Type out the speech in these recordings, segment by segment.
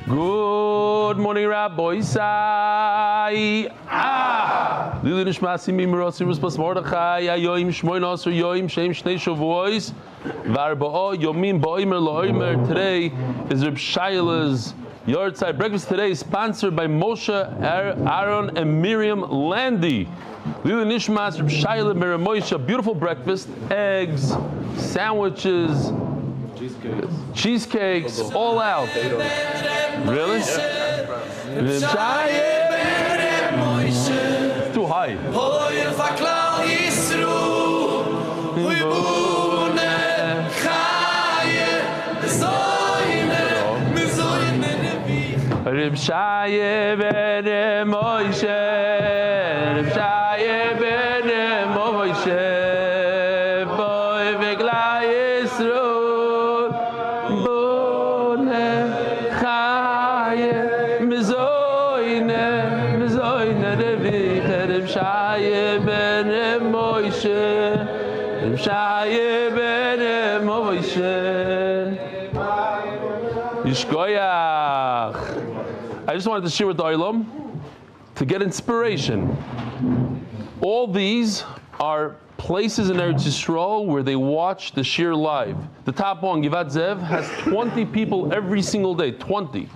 Good morning, Rabbi Zy. Lili nishma Simmy Schaer bas Mordechai Yoim Shmoyna Asur Yoim Shem Shnei Shavuos V'Arba'a Yomim Ba'omer La'omer. Today is Reb Shaila's Yahrzeit. Breakfast today is sponsored by Moshe Aron and Miriam Landy. Lili nishma Reb Shaila Miriam Moshe. Beautiful breakfast, eggs, sandwiches, cheesecakes, all out. Really? It's too high. Reb Yeshaya ben Moshe, Reb Yeshaya ben Moshe, boy v'gla Yisroel, bone chaye, mizoyne Revich, Reb Yeshaya ben Moshe, Reb Yeshaya ben Moshe, Yishkoyach. I just wanted to share with the Olam to get inspiration. All these are places in Eretz Yisrael where they watch the shir live. The top one, Givat Zev, has 20 people every single day. 20.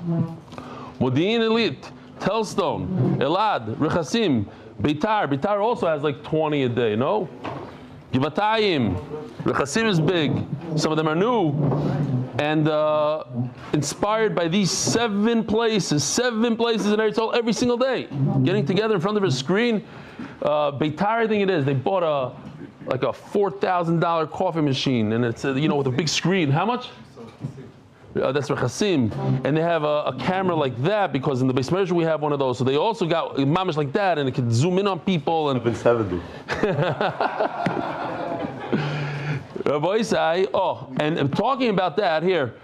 Modi'in Elit, Telstone, Elad, Rechasim, Beitar. Beitar also has like 20 a day, no? Givatayim, Rechasim is big. Some of them are new. And inspired by these 7 places in Eretz Yisrael every single day, getting together in front of a screen. Beitar, I think it is. They bought a $4,000 coffee machine, and it's with a big screen. How much? That's Rechasim. And they have a camera like that because in the Beis Medrash we have one of those. So they also got mamish like that, and it can zoom in on people. And 70. Rabbi Zy, and talking about that here,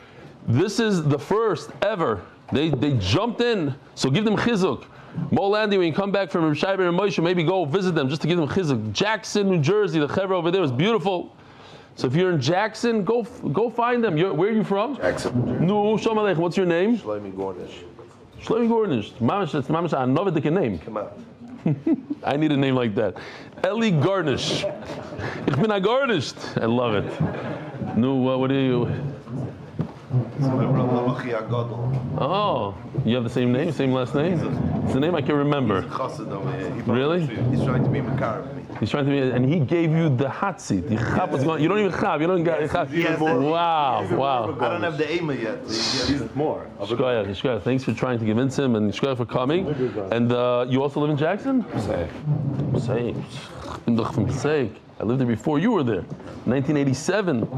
this is the first ever. They jumped in, so give them chizuk. Mo Landy, when you come back from Yeshaya and Moshe, maybe go visit them just to give them chizuk. Jackson, New Jersey, the chevra over there is beautiful. So if you're in Jackson, go find them. Where are you from? Jackson. No, Shalom Aleichem. What's your name? Shlomi Gornish. Shlomi Gornish. Mamash, that's Mamash. I know the name. Come out. I need a name like that. Eli Garnish. Ich bin garnished. I love it. No, what are you? Oh, you have the same name, same last name? It's the name I can remember. Really? He's trying to be Makar. He's trying to be, and he gave you the hot seat. The chap was going. You don't even chap. You don't get chap. Wow. I don't have the Ema yet. He's more. Yishkoyach. Thanks for trying to convince him, and Yishkoyach for coming. And you also live in Jackson? Same. I lived there before you were there. 1987.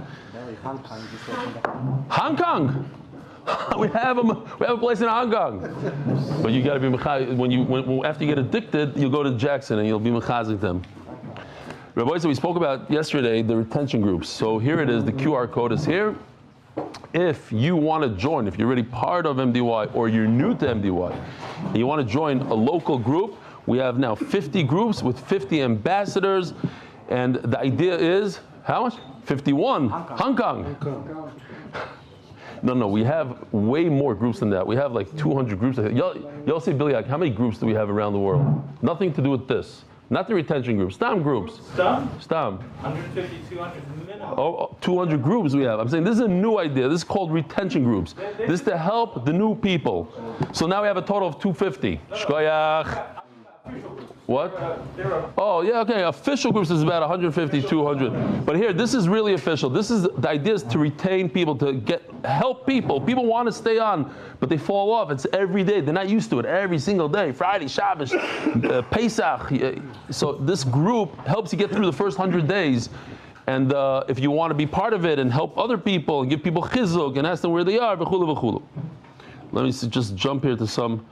Hong Kong. We have a place in Hong Kong. But you got to be when after you get addicted, you'll go to Jackson and you'll be mechazik them. Rabbi, so we spoke about yesterday the retention groups. So here it is. The QR code is here. If you want to join, if you're already part of MDY or you're new to MDY, and you want to join a local group, we have now 50 groups with 50 ambassadors, and the idea is how much? 51. Hong Kong. No, we have way more groups than that. We have like 200 groups. Y'all say, Billy, how many groups do we have around the world? Nothing to do with this. Not the retention groups. Stam groups. Stam. 150, 200 minimum. 200 groups we have. I'm saying this is a new idea. This is called retention groups. This is to help the new people. So now we have a total of 250. Shkoyach. What? Oh, yeah, okay. Official groups is about 150, 200. But here, this is really official. The idea is to retain people, to help people. People want to stay on, but they fall off. It's every day. They're not used to it. Every single day. Friday, Shabbos, Pesach. So this group helps you get through the first 100 days. And if you want to be part of it and help other people and give people chizuk and ask them where they are, v'chulu v'chulu. Let me just jump here to some.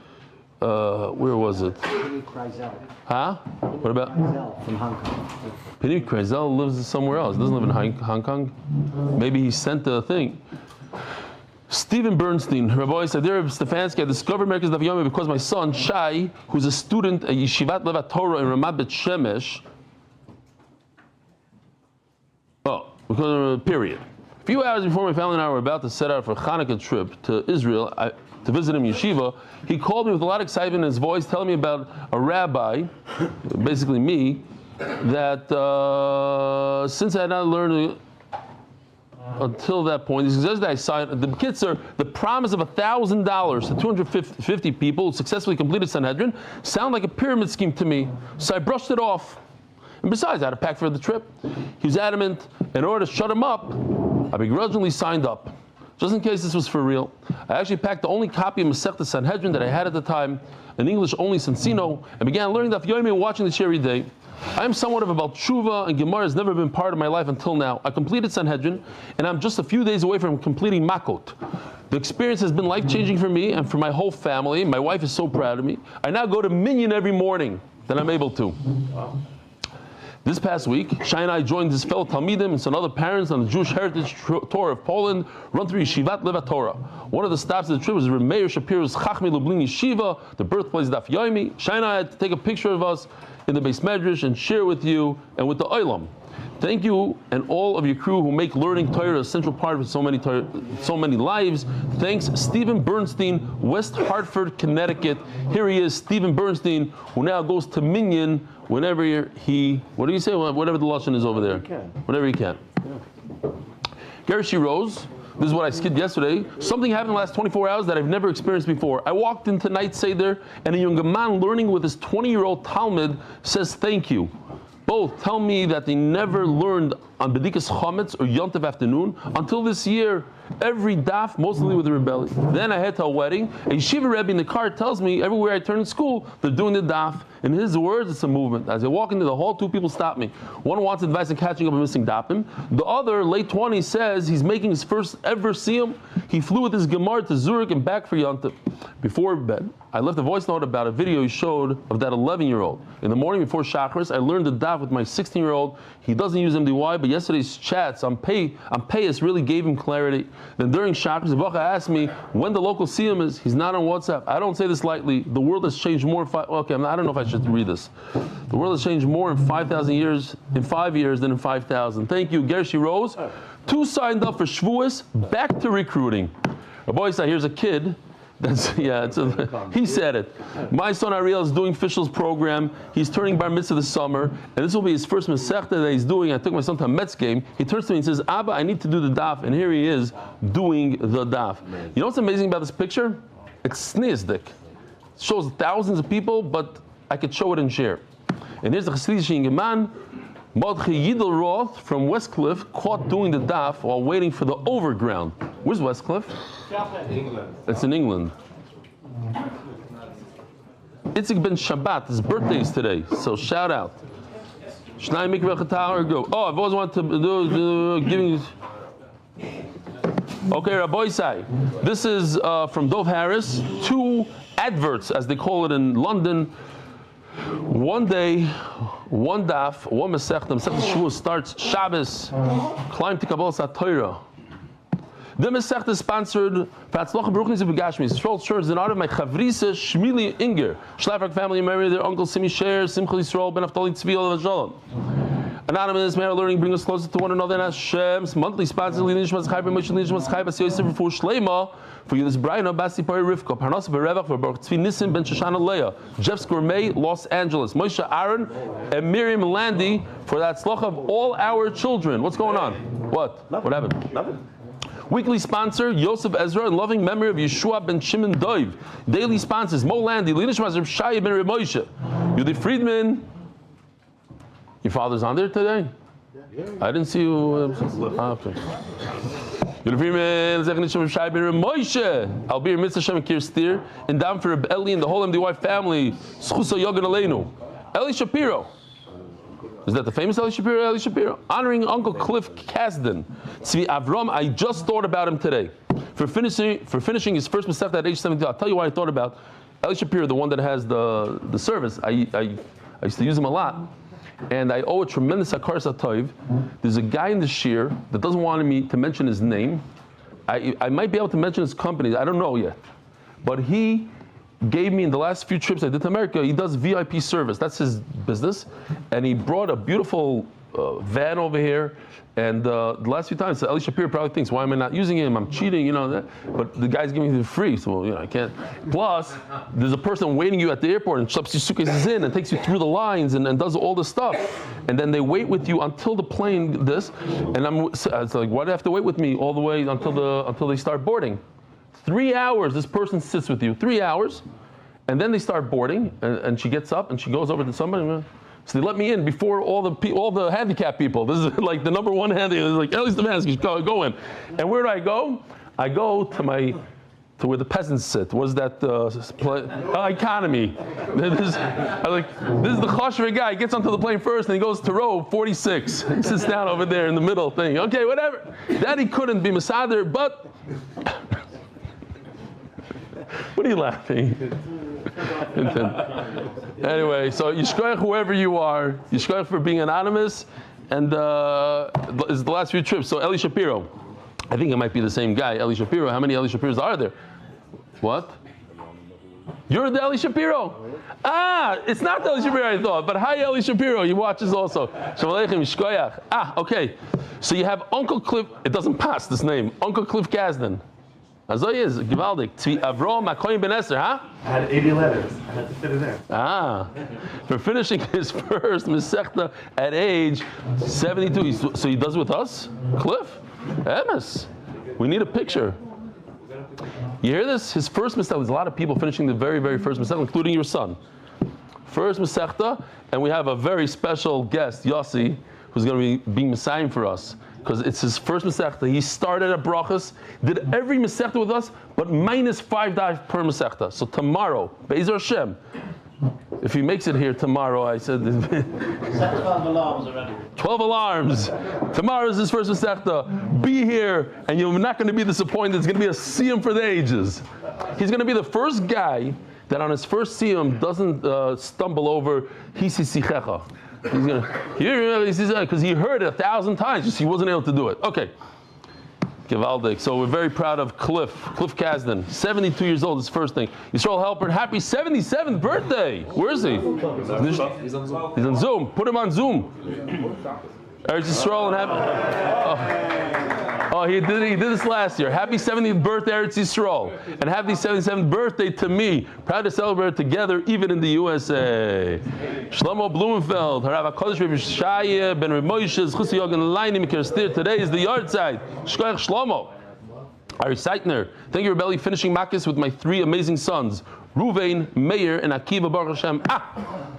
Where was it? Huh? What about? From Hong Kong. Penny Kreisel lives somewhere else. He doesn't live in Hong Kong. Maybe he sent a thing. Stephen Bernstein, Rabbi said, Eli Stefansky, I discovered America's Daf Yomi because my son, Shai, who's a student at Yeshivat Levat Torah in Ramat Bet Shemesh, because period. A few hours before my family and I were about to set out for a Hanukkah trip to Israel to visit him in yeshiva, he called me with a lot of excitement in his voice, telling me about a rabbi, basically me, that since I had not learned until that point, he says that I signed the kitzur, the promise of $1,000 to 250 people who successfully completed Sanhedrin sounded like a pyramid scheme to me, so I brushed it off. And besides, I had to pack for the trip. He was adamant. In order to shut him up, I begrudgingly signed up, just in case this was for real. I actually packed the only copy of Masechta Sanhedrin that I had at the time, an English-only Sensino, and began learning Daf Yomi and watching the shir every day. I am somewhat of a Baal Tshuva, and Gemara has never been part of my life until now. I completed Sanhedrin, and I'm just a few days away from completing Makkos. The experience has been life-changing for me and for my whole family. My wife is so proud of me. I now go to Minyan every morning that I'm able to. Wow. This past week, Shai and I joined his fellow Talmidim and some other parents on the Jewish Heritage Tour of Poland, run through Yeshivat Levat Torah. One of the stops of the trip was Reb Meir Shapiro's Chachmei Lublin Yeshiva, the birthplace of Daf Yomi. Shai and I had to take a picture of us in the Beis Medrash and share with you and with the Olam. Thank you and all of your crew who make learning Torah a central part of so many lives. Thanks, Stephen Bernstein, West Hartford, Connecticut. Here he is, Stephen Bernstein, who now goes to Minyan whenever he, what do you say? Whatever the lashon is over there. Whenever he can. Yeah. Gershi Rose, this is what I skid yesterday. Something happened in the last 24 hours that I've never experienced before. I walked into Night Seder and a young man learning with his 20-year-old Talmud says thank you. Both tell me that they never learned on Bedikas Chometz or Yontif afternoon until this year. Every daf, mostly with the rebellion. Then I head to a wedding. A yeshiva rebbe in the car tells me everywhere I turn in school, they're doing the daf. In his words, it's a movement. As I walk into the hall, two people stop me. One wants advice on catching up on missing dafim. The other, late 20s, says he's making his first ever siyum. He flew with his Gemara to Zurich and back for Yontif. Before bed, I left a voice note about a video he showed of that 11-year-old. In the morning before Shachris, I learned the daf with my 16-year-old. He doesn't use MDY, but yesterday's chats on Payas really gave him clarity. Then during Shachris, Refuah asked me when the local siyum is. He's not on WhatsApp. I don't say this lightly. The world has changed more. I don't know if I should read this. The world has changed more in 5,000 years, in 5 years than in 5,000. Thank you, Gershi Rose. 2 signed up for Shavuos, back to recruiting. Boy, here's a kid. He said it. My son Ariel is doing Fischl's program. He's turning bar mitzvah this summer, and this will be his first Masechta that he's doing. I took my son to a Mets game. He turns to me and says, Abba, I need to do the daf, and here he is doing the daf. You know what's amazing about this picture? It's snizdik. It shows thousands of people, but I could show it and share. And here's the Chassidish man, Mordechai Yidel Roth from Westcliff, caught doing the daf while waiting for the overground. Where's Westcliff? England. It's in England. Itzik ben Shabbat, his birthday is today, so shout out. Shnai mikveh chatah go. Oh, I've always wanted to do giving. Okay, Rabbi Zy. This is from Dov Harris. 2 adverts, as they call it in London. One day, one daf, one Masechta. Masechta Shavuos starts Shabbos. Climb to Kabbalah Torah. The Masechta is sponsored for Hatzlacha bruchnius and Yisroel Cherns in honor of my chavrisa Shmueli Unger. Szlafrok Family married their uncle Simmy Schaer, Simcha Yisrael, Naftali Tzvi A. Anonymous matter learning bring us closer to one another. And Hashem's monthly sponsor Leah Refuah Shelamah for Yudi Friedman, Basti Rivka, Parnasa Birevach for Baruch, Nissim ben Shoshana Leah, Jeff's Gourmet, Los Angeles, Moshe Aron Miriam Landy for the Hatzlacha of all our children. What's going on? What? Nothing. What happened? Nothing. Weekly sponsor, Yosef Ezra, in loving memory of Yeshua Ben Shimon Dov. Daily sponsors, Mo Landy, Leah Yeshaya ben Moshe, Yudi Friedman. Your father's on there today? Yeah. I didn't see you. Okay. Yudi Friedman, Yeshaya ben Moshe, Albir Mitzvah Shem Kirstir, and down for Reb Eli and the whole MDY family. Schusa Yogan Aleinu. Eli Shapiro. Is that the famous Eli Shapiro? Eli Shapiro. Honoring Uncle Cliff Kasdan. Tzvi Avram, I just thought about him today. For finishing his first Masechta at age 17. I'll tell you why I thought about Eli Shapiro, the one that has the service. I used to use him a lot. And I owe a tremendous Hakarsa Tov. There's a guy in the shir that doesn't want me to mention his name. I might be able to mention his company. I don't know yet. But he gave me in the last few trips I did to America, he does VIP service. That's his business. And he brought a beautiful van over here. And the last few times, Eli Shapiro probably thinks, why am I not using him? I'm cheating, but the guy's giving me the free, so I can't. Plus, there's a person waiting you at the airport and schleps your suitcases in and takes you through the lines and does all this stuff. And then they wait with you until the plane, and it's like, why do they have to wait with me all the way until they start boarding? 3 hours, this person sits with you, 3 hours, and then they start boarding, and she gets up and she goes over to somebody. So they let me in before all the handicapped people. This is like the number one handicap. It's like Eli Stefansky, go in. And where do I go? I go to where the peasants sit. What is that? Economy. This is the chashver guy. He gets onto the plane first and he goes to row 46. He sits down over there in the middle thing. Okay, whatever. That he couldn't be Masader, but what are you laughing? Anyway, so Yishkoyach, whoever you are, Yishkoyach for being anonymous, and it's the last few trips. So Eli Shapiro, I think it might be the same guy, Eli Shapiro. How many Eli Shapiros are there? What? You're the Eli Shapiro? It's not the Eli Shapiro I thought, but hi Eli Shapiro, he watches also. Shalom Aleichem, Yishkoyach. Okay. So you have Uncle Cliff, it doesn't pass this name, Uncle Cliff Kasdan. So he is, Givaldik. Tzvi Avrom Makoyim Ben Esther, huh? I had 80 letters. I had to fit it in. For finishing his first Masechta at age 72. So he does with us? Cliff? Emes. We need a picture. You hear this? His first Masechta, there's a lot of people finishing the very, very first Masechta, including your son. First Masechta, and we have a very special guest, Yossi, who's going to be being Messiah for us. Because it's his first Masechta. He started at Brachos, did every Masechta with us, but minus 5 days per Masechta. So tomorrow, Be'ezer Hashem, if he makes it here tomorrow, I said 12 alarms already. 12 alarms. Tomorrow is his first Masechta. Be here, and you're not going to be disappointed. It's going to be a siyum for the ages. He's going to be the first guy that on his first siyum doesn't stumble over Hisi Sichecha. He's gonna hear because he heard it 1,000 times, just he wasn't able to do it. Okay. Givaldik. So we're very proud of Cliff Kasdan, 72 years old, his first thing. Yisroel Helper, happy 77th birthday. Where is he? He's on Zoom. Put him on Zoom. Eretz Yisrael and he did this last year. Happy 70th birthday, Eretz Yisrael. And happy 77th birthday to me. Proud to celebrate together, even in the USA. Shlomo Blumenfeld, Harav HaKodesh Reb Yeshaya, Ben Reb Moshe, Zchusi Yogan Laini, Mikir Stir. Today is the yard side. Shkoyach Shlomo. Ari Seitner, thank you, Rebelli, finishing Makkos with my 3 amazing sons. Ruvain, Meir, and Akiva Baruch Hashem.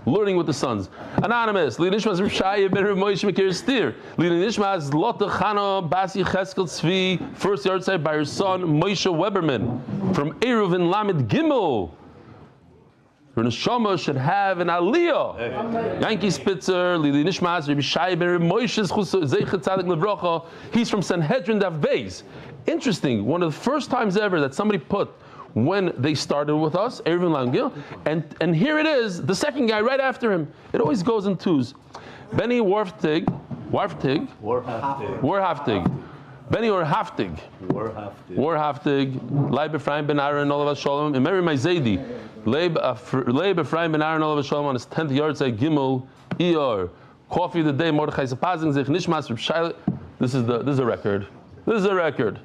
Learning with the sons. Anonymous. Leah Nishmas Yeshaya Ben Reb Moshe Mikir Stir. Leah Nishmas Lotte Chana Basi Yisroel Tzvi. First yard side by her son Moshe Weberman from Eruv in Lamed Gimel. Her neshama should have an aliyah. Yankee Spitzer, Lili Nishmas, Rabbi Yeshaya Ben Reb Moshe Zeichet Tzadik Levracha. He's from Sanhedrin Daf Beis. Interesting. One of the first times ever that somebody put when they started with us, Ervin Langil, and here it is, the second guy right after him. It always goes in twos. Benny Warhaftig, Benny Warhaftig, Leib Ephraim Ben Aaron, Olav Shalom, and Mary Maizedi, Leib Ephraim Ben Aaron, Olav Shalom on his 10th yard side, Gimel, Eor, Coffee of the Day, Mordechai Sapazin, Zich Nishmas, Reb Shaila. This is a record. This is a record.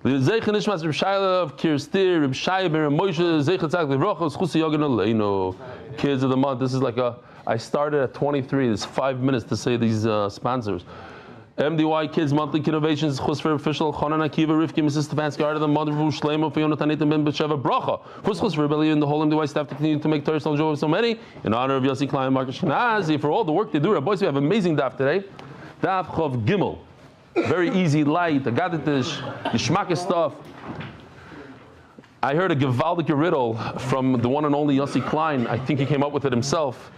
Zeich Nishmas Reb Shaila of Kirstir, Reb Shaya Ben Moshe, Zeich Tzak Levrocha, Schusi Yogan Aleinu. Kids of the month. This is like I started at 23. There's 5 minutes to say these sponsors. MDY Kids Monthly Innovations, Chusfer Official, Chonan Akiva, Rivki, Mrs. Stefansky, Art of the Mother, Shlemo, Fiona Tanitim, Ben Besheva, Bracha. First Chusfer Rebellion, the whole MDY staff to continue to make Torah so joy of so many. In honor of Yossi Klein, Marcus Shanazi, for all the work they do. Boys, we have amazing daf today. Daf Chav Gimel. Very easy, light, agaditish, yishmakis stuff. I heard a Givaldik riddle from the one and only Yossi Klein. I think he came up with it himself.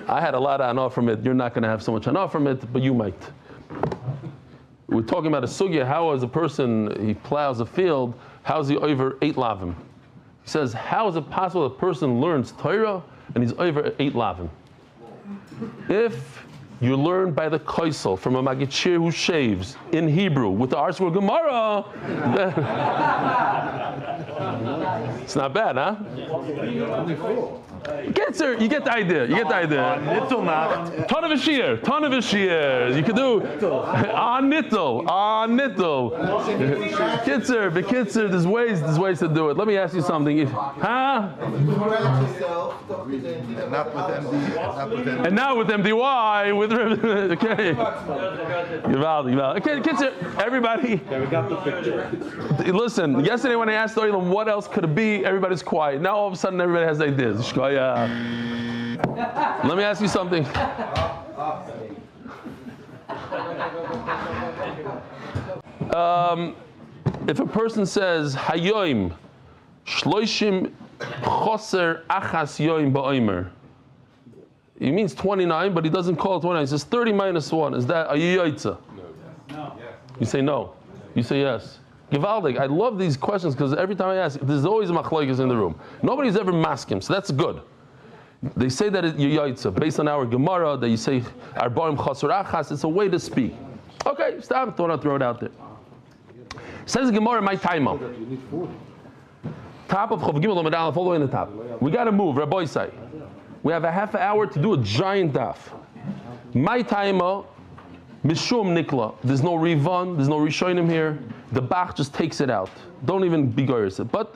I had a lot of anah from it. You're not going to have so much anah from it, but you might. We're talking about a sugya, how as a person, he plows a field, how's he over 8 lavim? He says, how is it possible a person learns Torah and he's over 8 lavim? If you learn by the koisel from a magichir who shaves in Hebrew with the Ars Gemara, it's not bad, huh? Kitzer, you get the idea. You get the idea. Nittelnacht. Ton of a shear. You can do on nittel. Kitzer, there's ways to do it. Let me ask you something. Not with MD. Okay. Okay, Kitzer, everybody. Okay, we got the picture. Listen, yesterday when I asked Oilam what else could it be, everybody's quiet. Now all of a sudden everybody has ideas. Szlafrok. Let me ask you something. If a person says Hayoim Shloishim Choser Achas Yoim Ba'omer, he means 29, but he doesn't call it 29. He says 30 minus 1. Is that a yaitza? No. You say no. You say yes. Givaldik. I love these questions because every time I ask, there's always a machlokes in the room. Nobody's ever masking, so that's good. They say that it's yaitza based on our Gemara that you say Arbaim Chaser Achas. It's a way to speak. Okay, stop. Don't throw it out there. Says Gemara, my timer. Top of Chav Gimel Amud Aleph, all the way in the top. We got to move, Rabbi say. We have a half hour to do a giant daf. My timer, Mishum Nikla. There's no Rivan, there's no Rishonim here. The Bach just takes it out. Don't even be Goyerset. But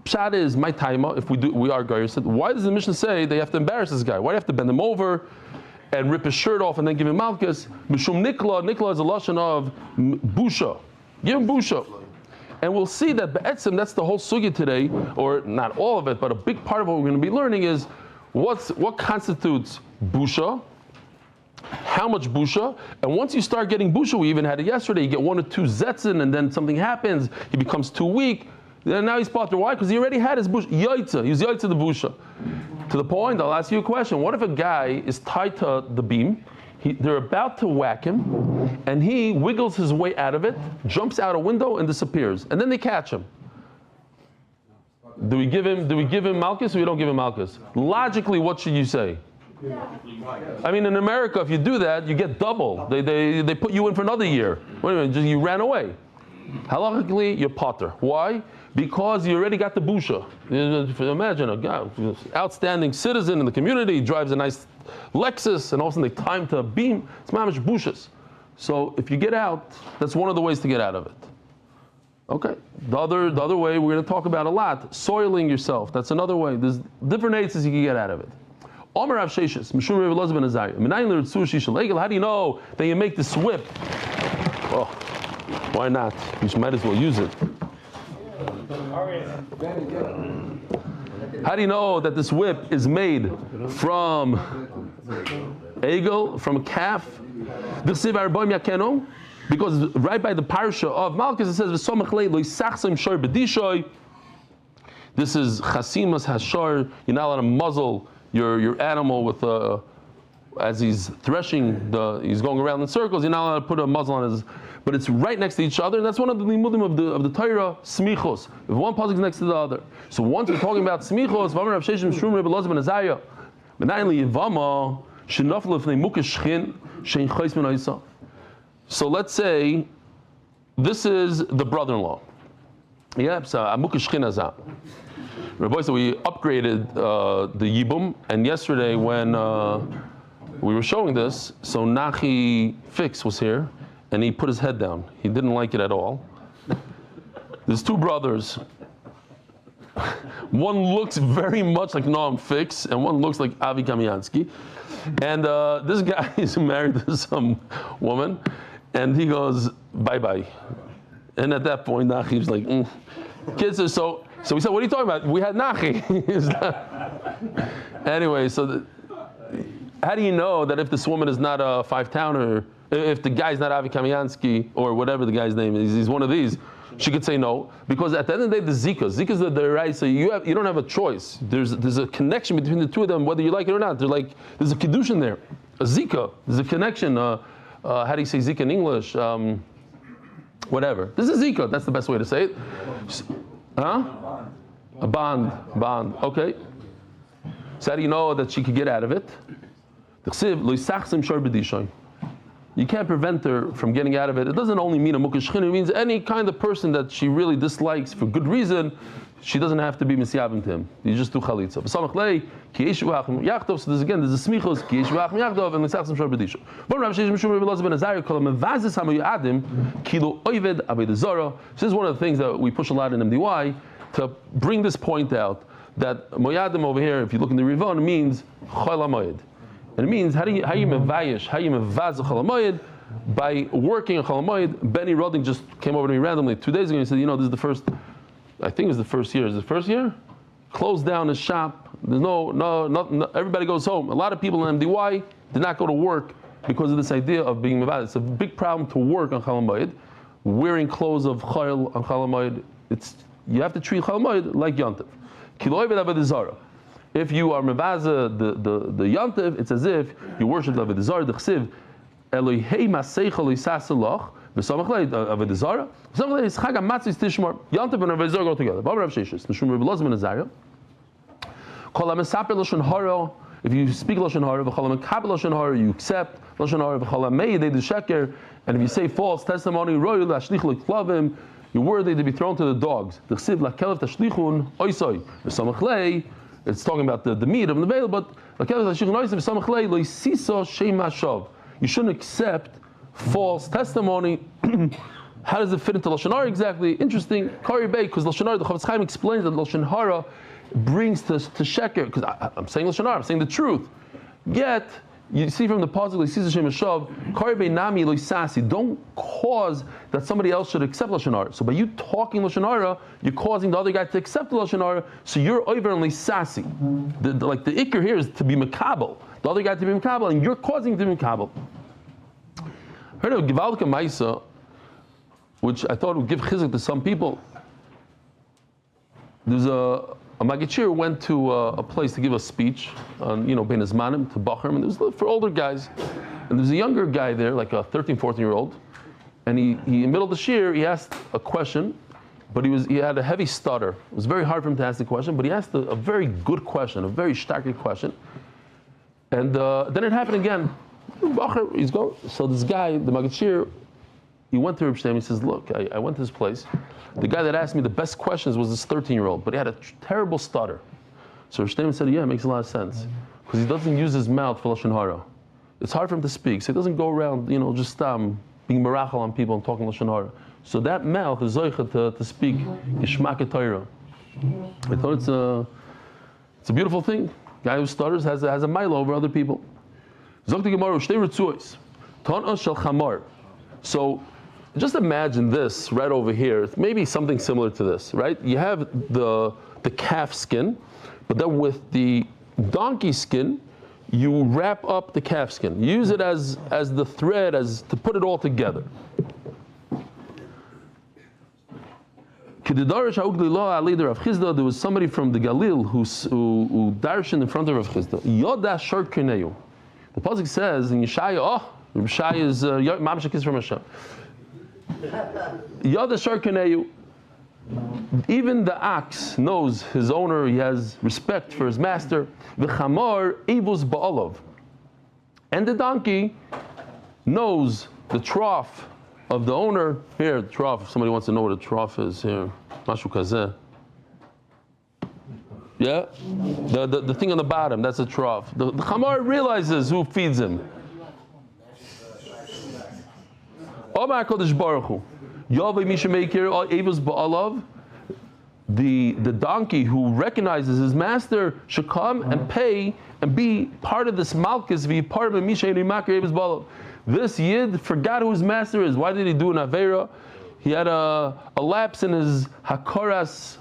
Pshat is my timer, if we are Goyerset. Why does the Mishnah say they have to embarrass this guy? Why do you have to bend him over and rip his shirt off and then give him Malchus? Mishum Nikla. Nikla is a lashon of Busha. Give him Busha. And we'll see that Be'etzim, that's the whole sugya today, or not all of it, but a big part of what we're going to be learning is what constitutes busha, how much busha, and once you start getting busha, we even had it yesterday, you get 1 or 2 zetzin, and then something happens, he becomes too weak, then now he's potter. Why? Because he already had his busha, yaitza, he was yaitza the busha. To the point, I'll ask you a question, what if a guy is tied to the beam, they're about to whack him, and he wiggles his way out of it, jumps out a window, and disappears, and then they catch him. Do we give him Malchus or we don't give him Malchus? Logically, what should you say? I mean, in America, if you do that, you get double. They put you in for another year. Wait a minute, you ran away. Halachically, you're potter. Why? Because you already got the busha. Imagine a guy, outstanding citizen in the community, drives a nice Lexus, and all of a sudden they time to beam. It's mamish bushas. So if you get out, that's one of the ways to get out of it. Okay. The other way we're going to talk about a lot, soiling yourself. That's another way. There's different aids you can get out of it. Omer Rav Sheshes, Mishum Rev Ben Azariah. How do you know that you make this whip? Oh, why not? You might as well use it. How do you know that this whip is made from egel, from a calf? Because right by the parsha of Malchus it says this is chasimas hashar. You're not allowed to muzzle your animal with as he's threshing he's going around in circles. You're not allowed to put a muzzle on his. But it's right next to each other, and that's one of the limudim of the Torah, smichos. If one pasuk is next to the other. So once we're talking about smichos, v'amar Rav Sheshem Shrum Rebbe Elazar ben Azariah, b'nayin liyivama shenafel lefnei mukesh shchin shein chayis min ha'isa. So let's say this is the brother-in-law. Yeah, so amukesh shchin hazah. Rabbi said we upgraded the yibum, and yesterday when we were showing this, so Nachi Fix was here. And he put his head down. He didn't like it at all. There's 2 brothers. One looks very much like Noam Fix, and one looks like Avi Kamiansky. And this guy is married to some woman, and he goes, bye-bye. And at that point, Nachi was like, Kids, so we said, what are you talking about? We had Nachi. Anyway, so how do you know that if this woman is not a 5-towner, if the guy's not Avi Kamiansky or whatever the guy's name is, he's one of these, she could say no, because at the end of the day, the Zika's the right. So you don't have a choice. There's a connection between the two of them, whether you like it or not. There's a kedushin there, a Zika. There's a connection. How do you say Zika in English? Whatever. This is Zika. That's the best way to say it. Huh? A bond. Okay. So how do you know that she could get out of it? you can't prevent her from getting out of it. It doesn't only mean a mukesh shechina, it means any kind of person that she really dislikes for good reason. She doesn't have to be misyabim to him. You just do chalitza. So there's a smichos ki yeshuvach miyachdov and l'sachsim shor b'disha. But Rav Sheish Mishum Rabbi Elazar ben Azariah kol mevazes hamayadim kilo oived avodah zara. This is one of the things that we push a lot in MDY to bring this point out that moyadim over here, if you look in the Rivon, means chol hamoed, and it means how you mevaz chol hamoed by working on chol hamoed. Benny Roding just came over to me randomly 2 days ago and he said, this is the first. I think it was the first year. Is it the first year? Closed down his shop. There's no, everybody goes home. A lot of people in MDY did not go to work because of this idea of being mevad. It's a big problem to work on Chol Hamoed, wearing clothes of Chayil on Chol Hamoed. You have to treat Chol Hamoed like Yontif. Kilo Oived Avodah Zara. If you are mevaza the Yontif, it's as if you worship Avodah Zara. The Chsiv Elohei Maseicha Loisasalach. V'samachlei Avodah Zara. V'samachlei is Chag HaMatzis Tishmar. Yontif and Avodah Zara go together. Rav Sheishis. Mishum Rabbi Elazar ben Azariah. Kol HaMesaper Lashon Hara. If you speak Lashon Hara, v'chol HaMekabel Lashon Hara, you accept Lashon Hara. V'chol HaMeidei Sheker. And if you say false testimony, Royul Ashlich Leklavim, you're worthy to be thrown to the dogs. The Chsiv Lakelev Tashlichun Oisoi. V'samachlei. It's talking about the meat of the veil, but Lakelev Tashlichun Oisoi. V'samachlei Loisiso Shem Hashav. You shouldn't accept false testimony. How does it fit into Lashon Hara exactly? Interesting. Kari Bey, because Lashon Hara, the Chavetz Chaim explains that Lashon Hara brings to sheker, because I'm saying Lashon Hara, I'm saying the truth. Yet, you see from the pasuk, L'sisa Shem Hashav, Kari Bey Nami Loisasi, don't cause that somebody else should accept Lashon Hara. So by you talking Lashon Hara, you're causing the other guy to accept the Lashon Hara, so you're over and Loisasi. Like the ikr here is to be Makabel, the other guy to be Makabel, and you're causing him to be Makabel. I heard of Givaldik Maisa, which I thought would give chizuk to some people. There's a Magachir went to a place to give a speech on, Ben Azmanim, to Bachram, and it was for older guys. And there's a younger guy there, like a 13, 14-year-old, and he in the middle of the shir, he asked a question, but he had a heavy stutter. It was very hard for him to ask the question, but he asked a very good question, a very stark question. And then it happened again. He's going. So this guy, the Magachir, he went to Reb Shneim. He says, "Look, I went to this place. The guy that asked me the best questions was this 13-year-old, but he had a terrible stutter." So Reb Shneim said, "Yeah, it makes a lot of sense because he doesn't use his mouth for lashon hara. It's hard for him to speak, so he doesn't go around, just being merachal on people and talking lashon hara. So that mouth is zoicha to speak geshmak Torah." I thought it's a beautiful thing. Guy who stutters has a mile over other people. So just imagine this right over here. Maybe something similar to this, right? You have the calf skin, but then with the donkey skin, you wrap up the calf skin. Use it as the thread, to put it all together. There was somebody from the Galil who darshan in front of Rav Chisda. The pasuk says in Yeshaya, Yeshaya is Mamshek is from Hashem. Yoda Sharkaneyu. Even the ox knows his owner. He has respect for his master. V'chamar evus ba'olav. And the donkey knows the trough of the owner. Here, the trough. If somebody wants to know what a trough is, here, mashu kazeh. Yeah, the thing on the bottom, that's a trough. The chamar realizes who feeds him. Omar Kodesh Baruch Hu, Yahweh Mishameikir Evus Ba'alav. The donkey who recognizes his master should come and pay and be part of this malchus, be part of a Mishameikir Evus Ba'alav. This yid forgot who his master is. Why did he do an avera? He had a lapse in his hakaras.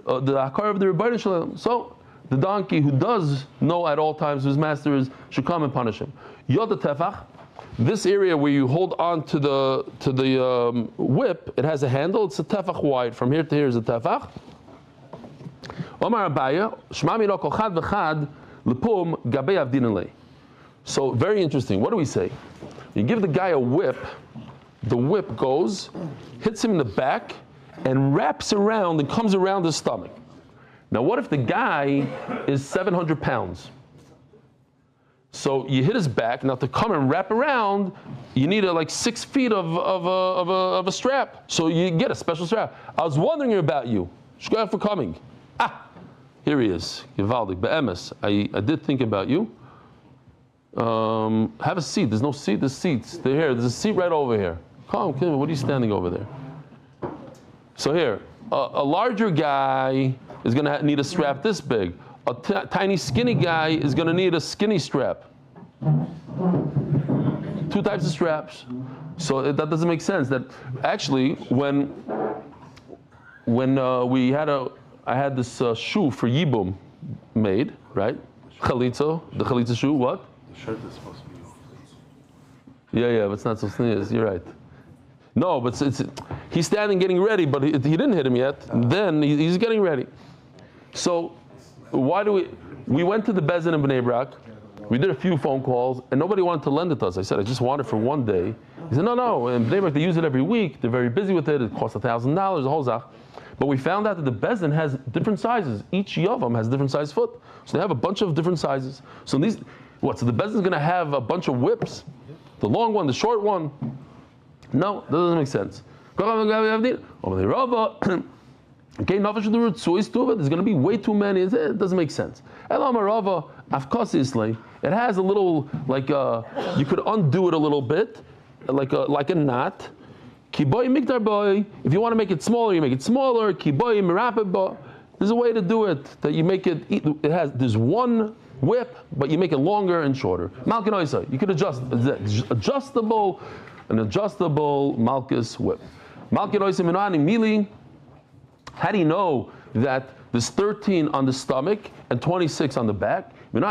The Hakar of the Rebbeinu Shalom. So the donkey who does know at all times who his master is should come and punish him. Yod tefach, this area where you hold on to the whip, it has a handle. It's a tefach wide. From here to here is a tefach. Omar Abaya, Shema mino kol chad v'chad lepum gabei avdinalei. So very interesting. What do we say? You give the guy a whip. The whip goes, hits him in the back, and wraps around and comes around his stomach. Now what if the guy is 700 pounds? So you hit his back. Now to come and wrap around, you need like 6 feet of a strap. So you get a special strap. I was wondering about you. Shkoyach for coming. Here he is. Givaldik, be'emes. I did think about you. Have a seat. There's no seat. There's seats. They're here. There's a seat right over here. Come, what are you standing over there? So here, a larger guy is going to need a strap this big. A tiny skinny guy is going to need a skinny strap. 2 types of straps. So that doesn't make sense. That actually, when I had this shoe for Yibum made, right? Chalitza, the chalitza shoe. What? The shirt is supposed to be. Yeah, but it's not so thin. You're right. No, but he's standing getting ready, but he didn't hit him yet. Then he's getting ready. So why do we went to the Bezin in Bnei Brak. We did a few phone calls, and nobody wanted to lend it to us. I said, I just want it for one day. He said, no. In Bnei Brak, they use it every week. They're very busy with it. It costs $1,000, the whole zach. But we found out that the Bezin has different sizes. Each Yavam has different size foot. So they have a bunch of different sizes. So so the Bezin's going to have a bunch of whips? The long one, the short one? No, that doesn't make sense. Okay, there's going to be way too many. It doesn't make sense. It has a little, you could undo it a little bit, like a knot. If you want to make it smaller, you make it smaller. There's a way to do it that you make it. There's one whip, but you make it longer and shorter. You could adjust. An adjustable Malkus whip. How do you know that there's 13 on the stomach and 26 on the back? So the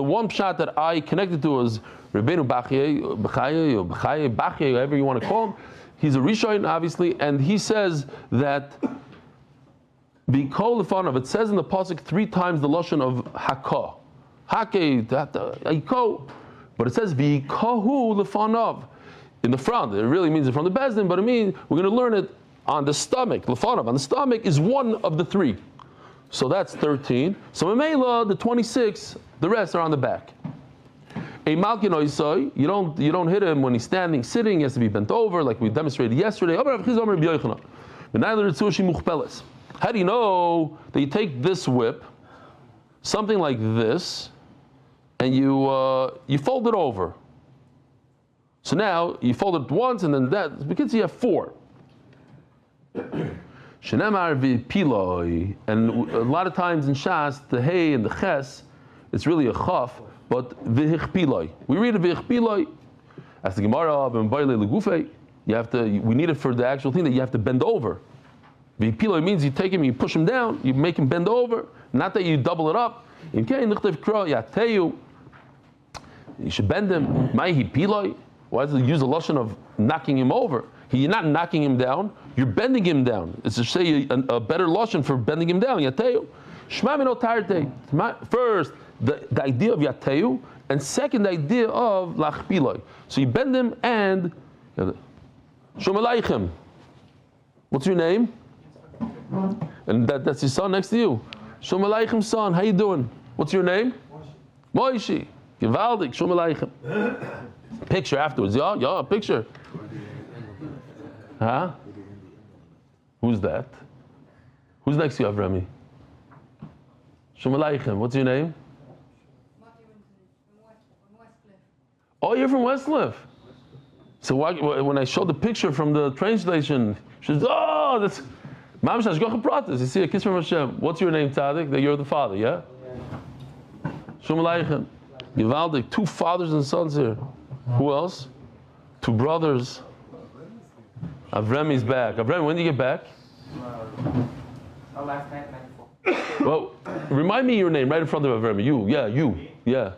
one shot that I connected to was Rabbeinu Bachye, however you want to call him. He's a Rishon, obviously, and he says that B'kol lefanov, it says in the pasuk 3 times the lashon of hakah. But it says B'kohu lefanov in the front. It really means it from the bezdin, but it means we're going to learn it on the stomach. Lefanov on the stomach is one of the 3. So that's 13. So Memela, the 26, the rest are on the back. A malkin oisai, you don't hit him when he's standing, sitting. He has to be bent over, like we demonstrated yesterday. How do you know that you take this whip, something like this, and you fold it over? So now you fold it once, and then that, because you have 4. Shenemar v'piloi, and a lot of times in Shas, the hey and the ches, it's really a chaf, but v'hichpiloi. We read it v'hichpiloi. As the Gemara of M'bayle legufei, we need it for the actual thing that you have to bend over. V'piloi means you take him, you push him down, you make him bend over. Not that you double it up. You should bend him. Ma'hi piloi. Why does it use the lashon of knocking him over? You're not knocking him down, you're bending him down. It's to say a better lashon for bending him down. Yateyu. Shma min otarte. First, the idea of yateyu, and second, the idea of lachpiloi. So you bend him and Shalom Aleichem. What's your name? And that's your son next to you. Shalom Aleichem, son. How you doing? What's your name? Moshe. Givaldik. Shalom Aleichem. Picture afterwards. Yeah, picture. Huh? Who's that? Who's next to you, Avrami? Shalom Aleichem. What's your name? Oh, you're from Westcliff. So when I showed the picture from the train station, she says, "Oh, that's Mam Shashgocha Pratis." You see a kiss from Hashem. What's your name, Tzadik? That you're the father, yeah? Shalom Aleichem. Givaldik. 2 fathers and sons here. Who else? 2 brothers. Avremi's back. Avremi, when did you get back? Last night, 94. Well, remind me your name right in front of Avremi. You. Yeah.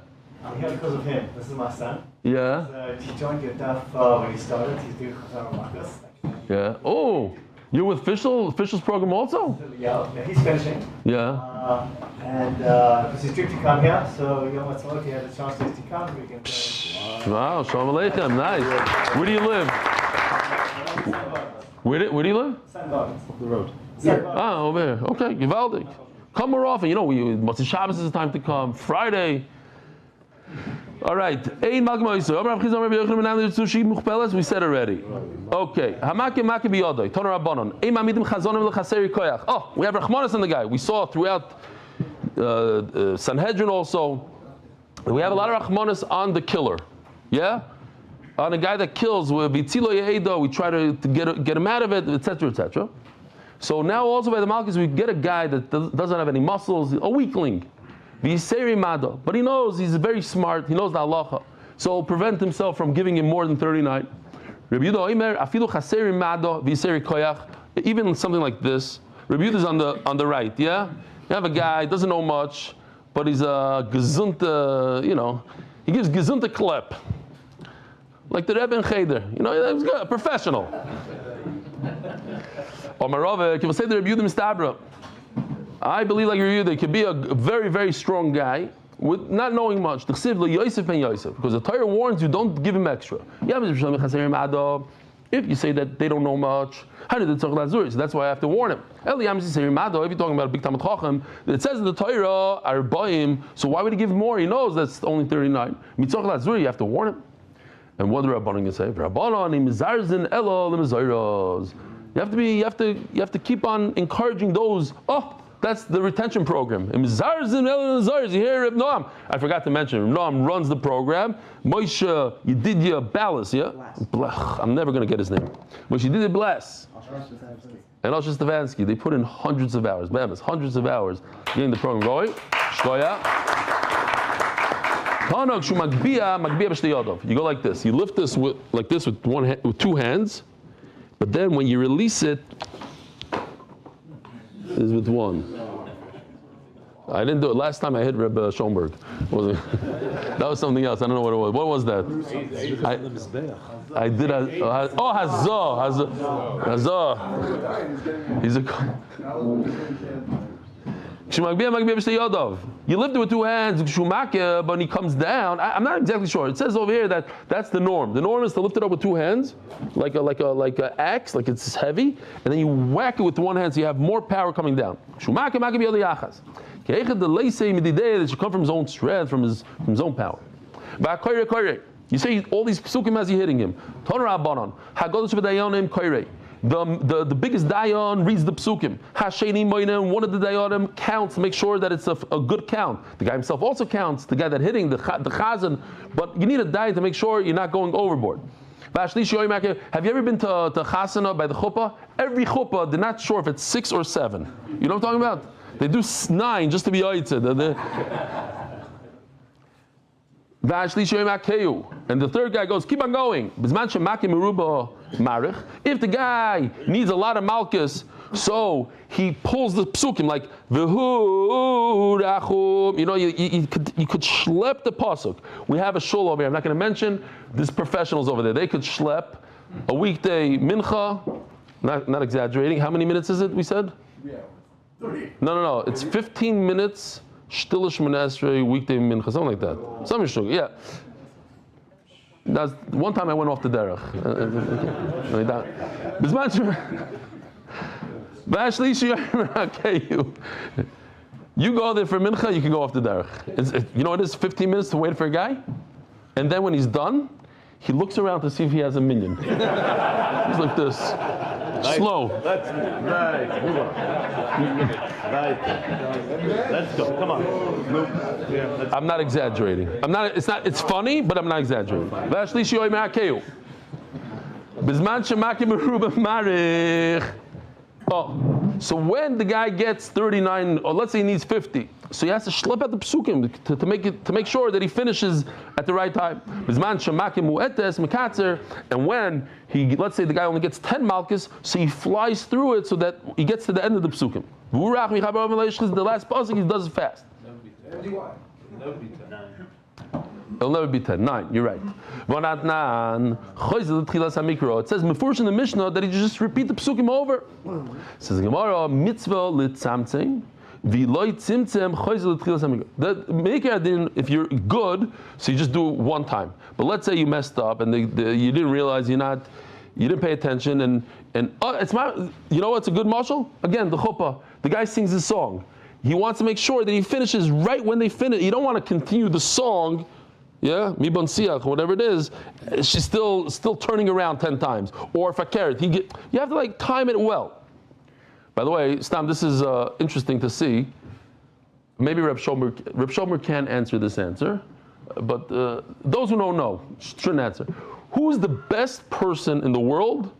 I'm here because of him. This is my son. Yeah. He joined your Daf when he started. He's doing Makkos. Yeah. Oh, you're with Fishel's program also? Yeah, he's finishing. Yeah. And it's his dream to come here, so Yom Ha'atzmaut, he had a chance to come. We can Wow, Shalom Aleichem, nice. Where do you live? Where do you live? The road. Ah, over here. Okay, Givaldik. Come more often. You know, Motzei Shabbos is the time to come. Friday. All right. We said already. Okay. Oh, we have Rachmanis on the guy. We saw throughout Sanhedrin also. We have a lot of Rachmanis on the killer. Yeah? On a guy that kills, we try to get him out of it, etc., etc. So now also by the Malchus, we get a guy that doesn't have any muscles, a weakling. But he knows, he's very smart, he knows the halacha. So prevent himself from giving him more than 39. Even something like this. Rabbi Yehuda is on the right, yeah? You have a guy, doesn't know much, but he's a gesunte, he gives gesunte klep. Like the Rebbe in Cheder, he's good, a professional. Or Marove, can we say the Rabbi Yehuda Mistabra? I believe like Rabbi Yehuda could be a very, very strong guy with not knowing much. Yosef Ben Yosef, because the Torah warns you, don't give him extra. If you say that they don't know much, so that's why I have to warn him. If you're talking about a big Talmid Chacham, it says in the Torah, Arbaim, so why would he give more? He knows that's only 39. You have to warn him. And what the Rabbanon can say? You have to keep on encouraging those. Oh, that's the retention program. You hear Reb Noam? I forgot to mention, Reb Noam runs the program. Moshe Yedidia Ballas, yeah? I'm never going to get his name. Moshe Yedidia Bless. And Moshe Stefansky. They put in hundreds of hours getting the program going. Shkoya. You go like this. You lift this with two hands, but then when you release it, is with one. I didn't do it last time. I hit Reb Schoenberg. That was something else. I don't know what it was. What was that? I did. Hazah. He's a. You lift it with two hands, but when he comes down, I'm not exactly sure. It says over here that that's the norm. The norm is to lift it up with two hands, like a axe, like it's heavy, and then you whack it with one hand so you have more power coming down. That should come from his own strength, from his own power. You say all these psukim as you're hitting him. The biggest dayan reads the psukim. One of the dayanim counts, make sure that it's a good count. The guy himself also counts, the guy that hitting, the chazan, but you need a dayan to make sure you're not going overboard. Have you ever been to chasana by the chuppah? Every chuppah, they're not sure if it's 6 or 7. You know what I'm talking about? They do 9 just to be oitzed. And the third guy goes, keep on going. If the guy needs a lot of malchus, so he pulls the psukim like you could schlep the pasuk. We have a shul over here. I'm not going to mention. There's professionals over there. They could schlep a weekday mincha. Not exaggerating. How many minutes is it? We said. No. It's 15 minutes. Shtilish Menesrei, weekday mincha, something like that. Something sugar, yeah. That's one time I went off the derech. You go there for mincha, you can go off the derech. You know what it is? 15 minutes to wait for a guy, and then when he's done, he looks around to see if he has a minion. He's like this. Slow. That's right. Right. Let's go. Come on. I'm not exaggerating. It's funny, but I'm not exaggerating. So when the guy gets 39, or let's say he needs 50, so he has to schlep out the psukim to make sure that he finishes at the right time. And when let's say the guy only gets 10 malchus, so he flies through it so that he gets to the end of the psukim. The last pasuk he does it fast. It'll never be 10. 9, you're right. It says Mefurish in the Mishnah that he just repeat the psukim over. It says the Gemara, mitzvah litzamtzim, v'loy tzimtzem choizel l'tchilas hamikra. The maker didn't, if you're good, so you just do it one time. But let's say you messed up and you didn't realize you're not you didn't pay attention, and it's my, you know what's a good mashal? Again, the chuppah. The guy sings his song. He wants to make sure that he finishes right when they finish. You don't want to continue the song, yeah, mi bon siach, whatever it is. She's still turning around 10 times. Or fakeret, you have to like time it well. By the way, Stam, this is interesting to see. Maybe Reb Shomer can answer this answer, but those who don't know shouldn't answer. Who's the best person in the world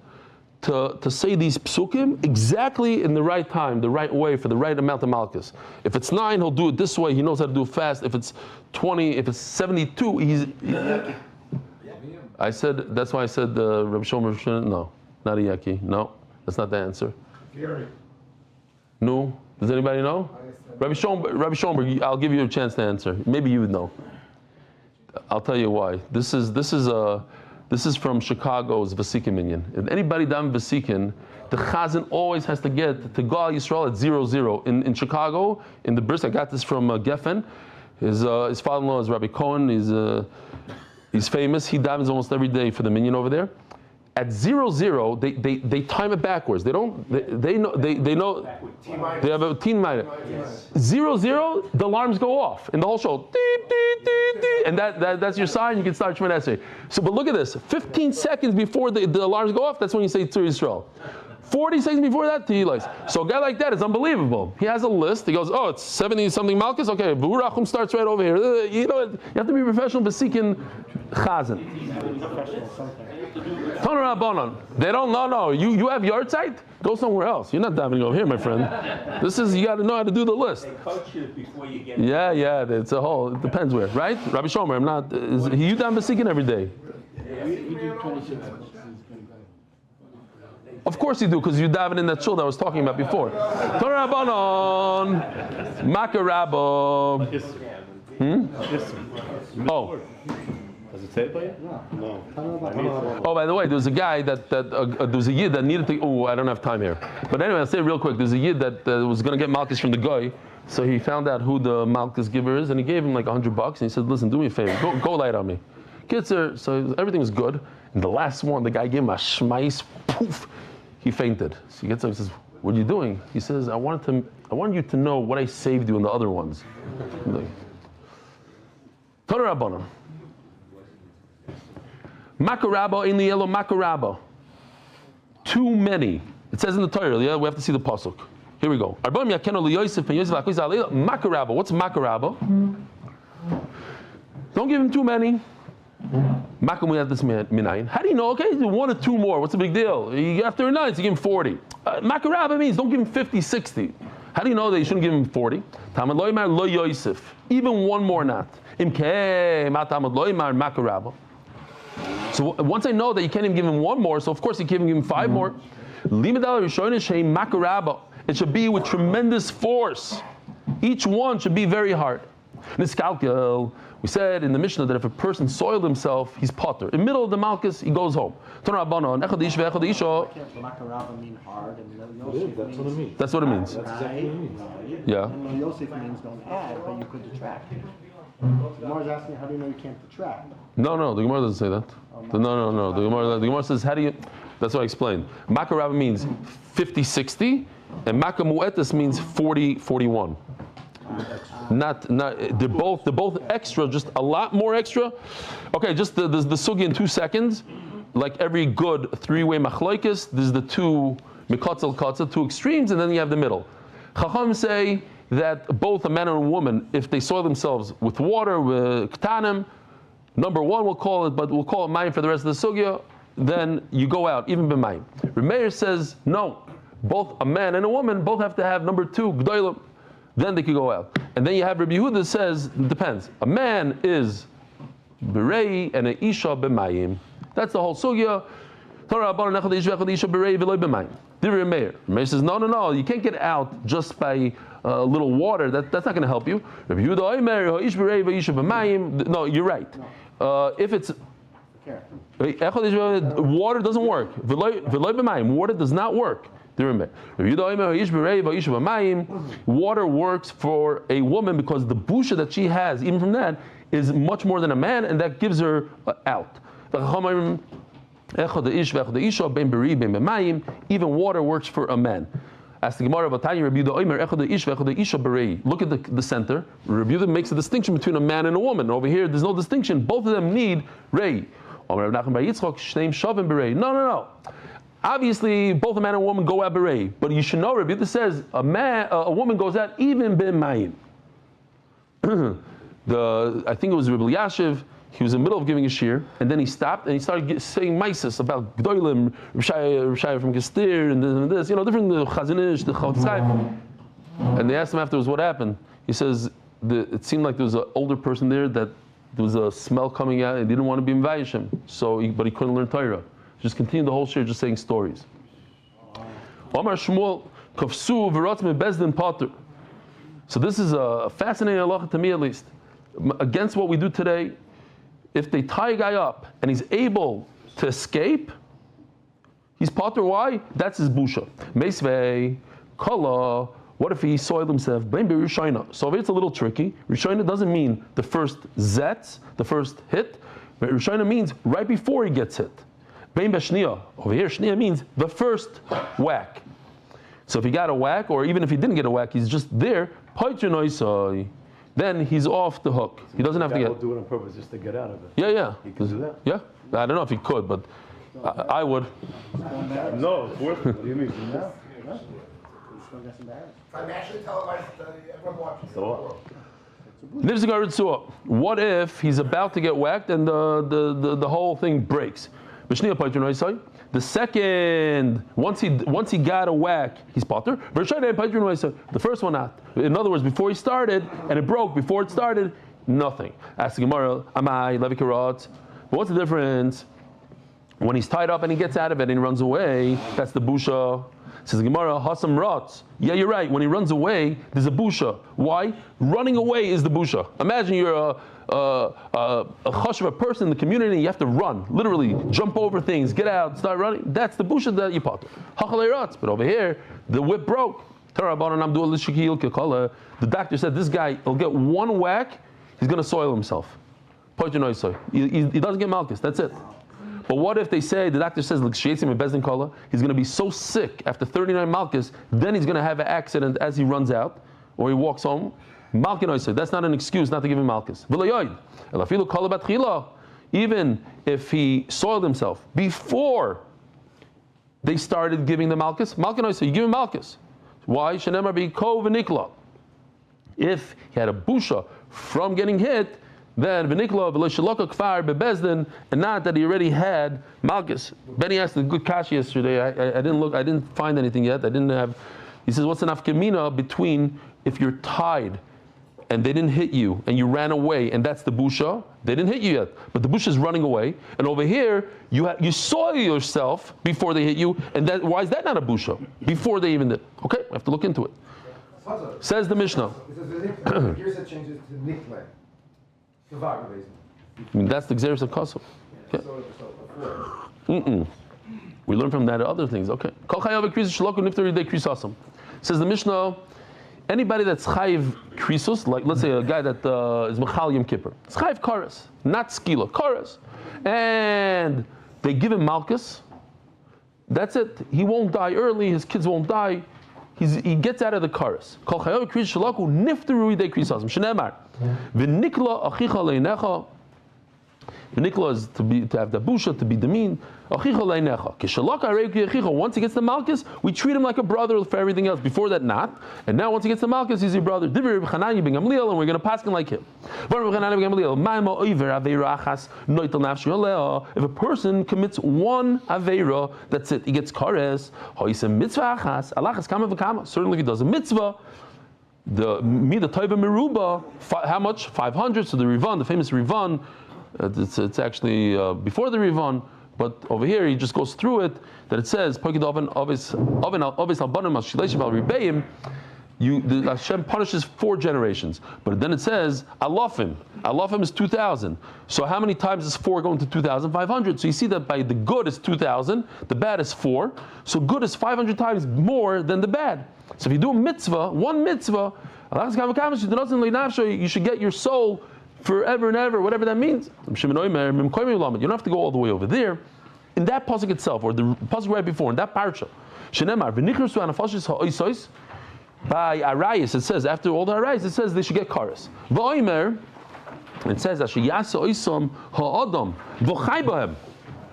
to say these psukim exactly in the right time, the right way, for the right amount of malchus? If it's 9, he'll do it this way. He knows how to do it fast. If it's 20, if it's 72, I said, that's why I said Reb Shomer shouldn't. No, not a yaki. No, that's not the answer. No, does anybody know? Rabbi Schoenberg, I'll give you a chance to answer. Maybe you would know. I'll tell you why. This is from Chicago's Vasikin Minyan. If anybody done Vasikin, the Chazan always has to get to Gal Yisrael at 0-0. In Chicago, in the bris, I got this from Geffen. His father-in-law is Rabbi Cohen. He's famous. He davens almost every day for the Minyan over there. At 0-0, they time it backwards. They know they have a teen minute. 0-0, the alarms go off in the whole show. Deep, deep, deep, deep. And that's your sign. You can start Shemon Esrei. So, but look at this. 15 seconds before the alarms go off, that's when you say Tzur Yisrael. 40 seconds before that, Tehillah. So a guy like that is unbelievable. He has a list. He goes, oh, it's 70-something Malchus. Okay, V'urachum starts right over here. You know, you have to be professional, Vasikin Chazan. Toner Rabbanon. They don't know. You have yard site? Go somewhere else. You're not davening over here, my friend. You got to know how to do the list. They coach you before you get. Yeah. It's a whole. It depends where, right? Rabbi Shomer, I'm not. You daven Vasikin every day. We do 26. Of course you do, because you daven in that shul that I was talking about before. Toner Rabbanon. Makarabo. Oh. Does it say it by you? No. Oh, by the way, there was a guy there was a yid that needed to. Oh, I don't have time here. But anyway, I'll say it real quick. There's a yid that was going to get malchus from the guy, so he found out who the malchus giver is, and he gave him like $100, and he said, "Listen, do me a favor, go light on me." Gets there, so everything was good. And the last one, the guy gave him a shmais, poof, he fainted. So he gets up and says, "What are you doing?" He says, I wanted you to know what I saved you in the other ones." Torah Rabbanon. Makarabo in the yellow Makarabo. Too many. It says in the Torah, yeah, we have to see the pasuk. Here we go. Makarabo. What's Makarabo? Don't give him too many. Makam, we have this minayin. How do you know? Okay, 1 or 2 more. What's the big deal? After a night, you give him 40. Makarabo means don't give him 50, 60. How do you know that you shouldn't give him 40? Tamad lo yimar lo Yosef. Even 1 more not. Imkei matamad lo yimar Makarabo. So once I know that you can't even give him 1 more, so of course you can't even give him 5 more. It should be with tremendous force. Each one should be very hard. We said in the Mishnah that if a person soiled himself, he's potter. In the middle of the malchus, he goes home. Makarabah mean hard, and Yosef That's what it means. That's what it means. That's exactly what it means. Yeah. And Yosef means don't add, but you could detract. The Gemara is asking, how do you know you can't detract? No, the Gemara doesn't say that. No. The Gemara says, how do you? That's what I explained. Makarabah means 50, 60, and Makamuetis means 40, 41. Not. They're both extra, just a lot more extra. Okay, just the sugi in 2 seconds. Like every good 3-way machlokes, there's the 2 mikotzel kotzel, 2 extremes, and then you have the middle. Chacham say that both a man and a woman, if they soil themselves with water, with ktanim, number 1 we'll call it mayim for the rest of the sugya, then you go out, even b'mayim. Remeir says, no, both a man and a woman both have to have number 2, g'dolim, then they could go out. And then you have Rabbi Yehuda says, it depends. A man is berei and an isha b'mayim. That's the whole sugya. Remeir says, no, you can't get out just by a little water. That's not going to help you. No, you're right. If it's water doesn't work. Water does not work. Water works for a woman because the busha that she has, even from that, is much more than a man, and that gives her out. Even water works for a man. As the Gemara of Atanya, look at the center. Rabbi Yehuda makes a distinction between a man and a woman. Over here, there's no distinction. Both of them need rei. No. Obviously, both a man and a woman go out berei. But you should know, Rabbi Yehuda says a woman goes out even b'mayim. I think it was Rabbi Yashiv. He was in the middle of giving a shir, and then he stopped and he started saying maises about Gdoilim, Yeshaya from Gestir, and this, different the Chazanish, the Chatzlacha. And they asked him afterwards what happened. He says it seemed like there was an older person there that there was a smell coming out and he didn't want to be in Vayishim, but he couldn't learn Torah. Just continued the whole shir, just saying stories. Omar Shmuel Kofsu v'rotzim bezdin pater. So this is a fascinating halacha to me, at least, against what we do today. If they tie a guy up and he's able to escape, he's pater. Why? That's his busha. Meisvei, kala. What if he soiled himself? Bein b'Rishayna. So it's a little tricky. Rishayna doesn't mean the first zetz, the first hit. But Rishayna means right before he gets hit. Bein b'Shniya. Over here, Shniya means the first whack. So if he got a whack, or even if he didn't get a whack, he's just there. Pater noisai. Then he's off the hook. He doesn't have to get. He'll do it on purpose just to get out of it. Yeah. He can do that. Yeah. I don't know if he could, but I would. No, it's worth it. What do you mean? No. Financially televised, everyone watches. So What if he's about to get whacked and the whole thing breaks? The second, once he got a whack, he's potter. The first one not. In other words, before he started and it broke, before it started, nothing. Ask the Gemara, Amai, Levikarot. But what's the difference? When he's tied up and he gets out of it and he runs away, that's the busha. Says the Gemara, Hasam Rotz. Yeah, you're right. When he runs away, there's a busha. Why? Running away is the busha. Imagine you're a chashuv person in the community and you have to run, literally jump over things, get out, start running. That's the busha that you potter. But over here, the whip broke. The doctor said this guy will get one whack, he's going to soil himself. He doesn't get Makkos, that's it. But what if they say, the doctor says, he's going to be so sick after 39 Makkos, then he's going to have an accident as he runs out, or he walks home. That's not an excuse not to give him Makkos. Even if he soiled himself before they started giving the Makkos, you give him Makkos. Why? If he had a busha from getting hit, then v'nikla v'lo kfar bebezdin, and not that he already had Makkos. Benny asked a good kashi yesterday. I didn't find anything yet. He says, what's an afkamina between if you're tied and they didn't hit you and you ran away, and that's the busha. They didn't hit you yet, but the busha is running away. And over here, you soil yourself before they hit you, and why is that not a busha? Before they even did. Okay, we have to look into it. Says the Mishnah. Here's a changes to nikle. I mean, that's the Xeris of Kosovo. Okay. We learn from that other things. Okay. Says the Mishnah, anybody that's chayiv krisus, like let's say a guy that is mechal yom kippur, it's chayiv karas, not skila, karas, and they give him Makkos. That's it. He won't die early. His kids won't die. He gets out of the karas. Kol chayav krisus shalaku niftaru yidei krisasim. Shneimar. V'nikla achicha leinecha. V'nikla is to have the busha, to be demean. Achicha leinecha. Kishalaka areiki achicha. Once he gets the Makkos, we treat him like a brother for everything else. Before that, not. And now once he gets the Makkos, he's your brother. Divir b'chanani ben Gamliel, and we're going to pass him like him. If a person commits one aveira, that's it. He gets kares. Certainly, if he does a mitzvah. The Taiva Meruba, how much? 500. So the Rivan, the famous Rivan, it's actually before the Rivan, but over here he just goes through it. That it says, Hashem punishes 4 generations, but then it says Alafim. Alafim is 2,000. So how many times is 4 going to 2,500? So you see that by the good is 2,000, the bad is 4. So good is 500 times more than the bad. So if you do a mitzvah, one mitzvah, you should get your soul forever and ever, whatever that means. You don't have to go all the way over there. in that pasuk itself, or the pasuk right before, in that parsha, shenemar v'nichrusu anafashis ha'oisos, by arayis, it says, after all the arayis, it says they should get karas. V'oimer, it says that sheyasa oisom ha'adam v'chai b'hem.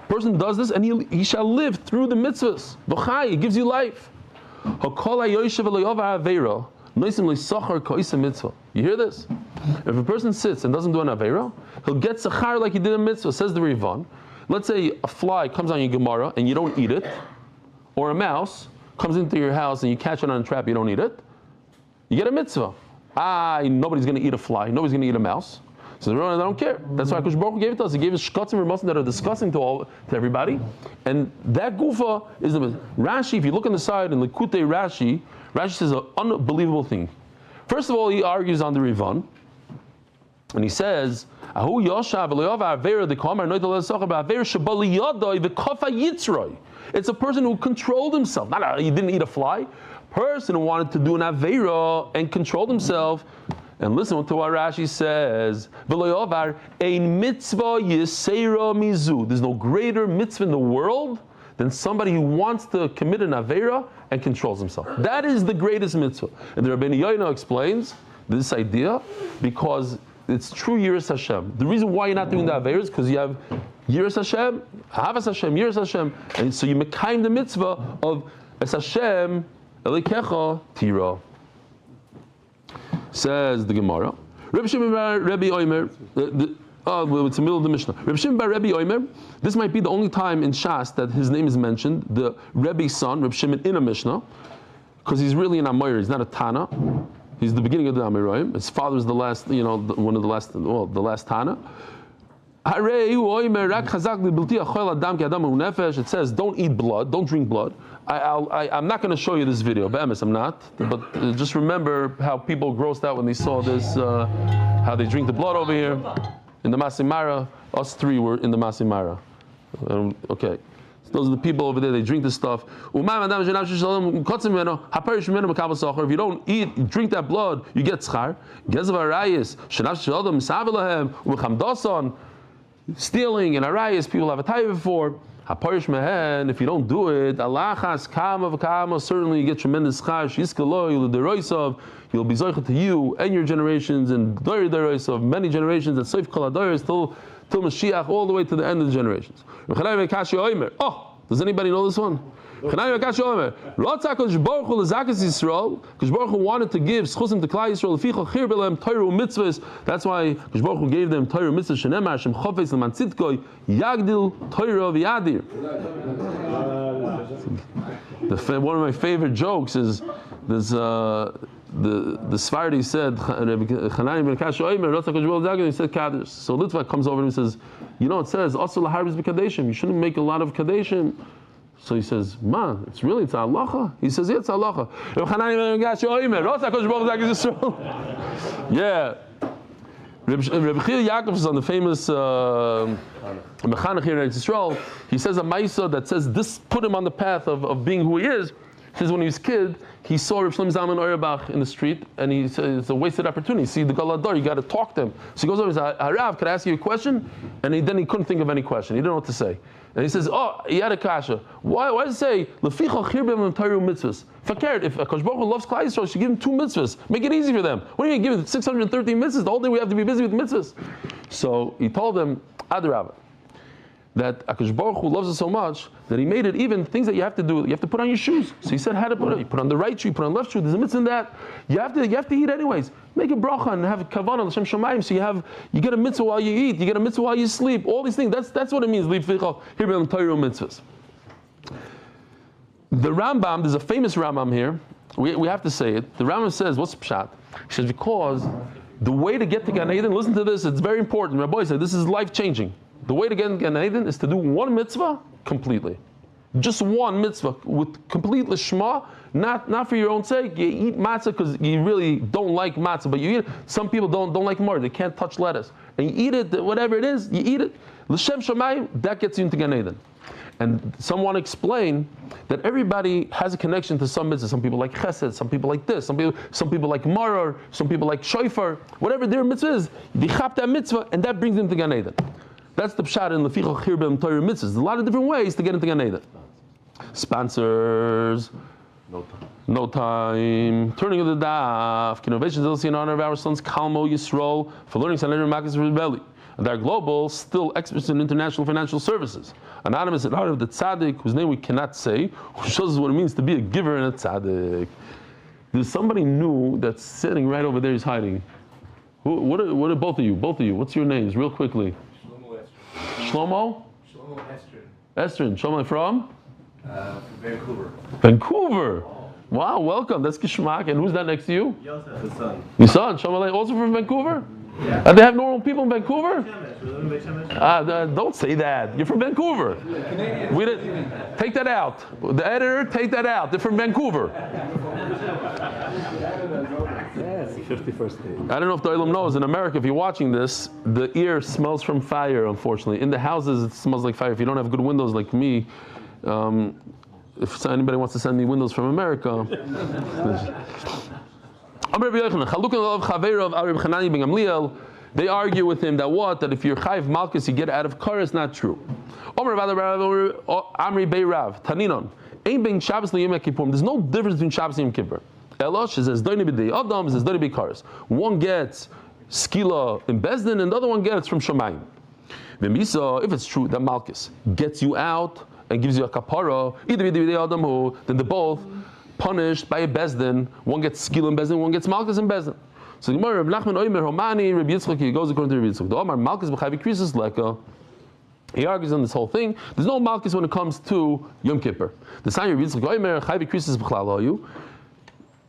Person does this and he shall live through the mitzvahs. V'chai, it gives you life. Ha'kol ha'yoshev eloyova aveira noisim le'sachar ka'isa mitzvah. You hear this? If a person sits and doesn't do an aveira, he'll get sachar like he did a mitzvah. Says the Rivan. Let's say a fly comes on your Gemara and you don't eat it, or a mouse comes into your house and you catch it on a trap, you don't eat it, you get a mitzvah. Nobody's going to eat a fly, nobody's going to eat a mouse. So they don't care. That's why Baruch gave it to us. He gave us shkotzim and rimosim that are disgusting to everybody. And that gufa is the Rashi. If you look on the side in Likutei Rashi says an unbelievable thing. First of all, he argues on the Rivan, and he says, "Ahu yoshav v'loyava avera dekamar noytel lesacher ba'avera shabali yadai v'kafa yitzroi." It's a person who controlled himself. He didn't eat a fly. Person who wanted to do an avera and controlled himself. And listen to what Rashi says. V'loyovar ein mitzvah yisera mizu. There's no greater mitzvah in the world than somebody who wants to commit an avera and controls himself. That is the greatest mitzvah. And the Rabbeinu Yoina explains this idea because it's true Yiras Hashem. The reason why you're not doing the avera is because you have Yiras Hashem, Havas Hashem, Yiras Hashem, and so you mekayim the mitzvah of Es Hashem Elikecha Tira. Says the Gemara. Reb Shimon bar Rebbe Omer. It's the middle of the Mishnah. Reb Shimon bar Rebbe Omer. This might be the only time in Shas that his name is mentioned. The Rebbe's son, Reb Shimon, in a Mishnah, because he's really an Amoyer. He's not a Tana. He's the beginning of the Amoraim. His father's the last, one of the last, the last Tana. It says, don't eat blood, don't drink blood. I'm not going to show you this video, but I'm not. But just remember how people grossed out when they saw this, how they drink the blood over here in the Masimara. Us three were in the Masimara. Okay. So those are the people over there, they drink this stuff. If you don't drink that blood, you get tzchar. Stealing and arayas, people have a taiva for. Haparish mehen, if you don't do it, alachas kama, certainly you get tremendous char. Shizkalo, you'll be zoichet to you and your generations and of many generations. And soif kol hadoros till Mashiach, all the way to the end of the generations. Oh, does anybody know this one? Baruch wanted to give schusim to Klal Yisrael. That's why Baruch gave them Torah mitzvahs. Shenemar Hashem chofetz l'man tzidkoi yagdil Torah v'yadir. One of my favorite jokes is there's the Sephardi said, he said Kaddish. So Litvak comes over and he says, it says also laharbis b'kadeshim. You shouldn't make a lot of kadeshim. So he says, man, it's Hatzlacha? He says, yeah, it's Hatzlacha. Yeah. Reb Chil Yaakov is on the famous Mechanech here in Yisrael. He says a Maisa that says this put him on the path of being who he is. He says when he was a kid, he saw Reb Shlomo Zalman Auerbach in the street, and he says it's a wasted opportunity. See the Galador, you got to talk to him. So he goes over and says, Harav, could I ask you a question? And then he couldn't think of any question. He didn't know what to say. And he says, he had a kasha. Why does it say, Leficha chirbim l'tayru mitzvahs? Fakir, if Akash Baruch Hu loves Klal Yisrael, he should give him 2 mitzvahs. Make it easy for them. What are you going to give him 613 mitzvahs? The whole day we have to be busy with mitzvahs. So he told them, Adarabah, that Akash Baruch Hu loves us so much that he made it even things that you have to do. You have to put on your shoes. So he said how to put it. You put on the right shoe, you put on the left shoe. There's a mitzvah in that. You have to eat anyways. Make a bracha and have kavanah l'shem shamayim. So you get a mitzvah while you eat. You get a mitzvah while you sleep. All these things. That's what it means. Leficha hirbim Torah mitzvahs. The Rambam. There's a famous Rambam here. We have to say it. The Rambam says, what's pshat? He says because the way to get to Gan Eden. Listen to this. It's very important. Rabbi said this is life changing. The way to get to Gan Eden is to do one mitzvah completely. Just one mitzvah with complete lishma, not for your own sake. You eat matzah because you really don't like matzah, but you eat it. Some people don't like mar, they can't touch lettuce. And you eat it, whatever it is, you eat it. L'shem shamayim, that gets you into Gan Eden. And some want to explain that everybody has a connection to some mitzvah. Some people like chesed, some people like this, some people like marar, some people like shofar. Whatever their mitzvah is, they chap that mitzvah, and that brings them to Gan Eden. That's the pshat in Leficha Chirbem Torah Mitzvahs. There's a lot of different ways to get into Gan Eden. Sponsors. No time. Turning of the daf. Innovations in honor of our sons Kalmo Yisroel for learning Sanhedrin Makkos Rebelli. And they're global, still experts in international financial services. Anonymous in honor of the tzaddik, whose name we cannot say, who shows us what it means to be a giver and a tzaddik. There's somebody new that's sitting right over there. He's hiding. What are both of you? Both of you. What's your names, real quickly? Shlomo? Shlomo Estrin. Estrin. Shlomo from? Vancouver. Vancouver. Wow, welcome. That's Kishmak. And who's that next to you? Yosef, his son. Your son, Shlomo, also from Vancouver? Yeah. They have normal people in Vancouver? Shemesh. Don't say that. You're from Vancouver. We didn't take that out. The editor, take that out. They're from Vancouver. 51st day. I don't know if the Olam knows. In America, if you're watching this, the air smells from fire, unfortunately. In the houses, it smells like fire. If you don't have good windows like me, if anybody wants to send me windows from America. They argue with him that what? That if you're chayiv malchus, you get out of kar. It's not true. There's no difference between Shabbos and Yom Kippur. One gets skila in Bezdin and the other one gets from Shemayim. If it's true that malchus gets you out and gives you a kapara, then they're both punished by a Bezdin. One gets skila in Bezdin, one gets malchus in Bezdin. So the Gemara, Rabbi Nachman Oimer Homani, Rabbi Yitzchak, he goes according to Rabbi Yitzchak. The Omar malchus b'chavi krisis leka. He argues on this whole thing. There's no malchus when it comes to Yom Kippur. The sign Rabbi Yitzchak Oimer chavi krisis b'chlal hayu.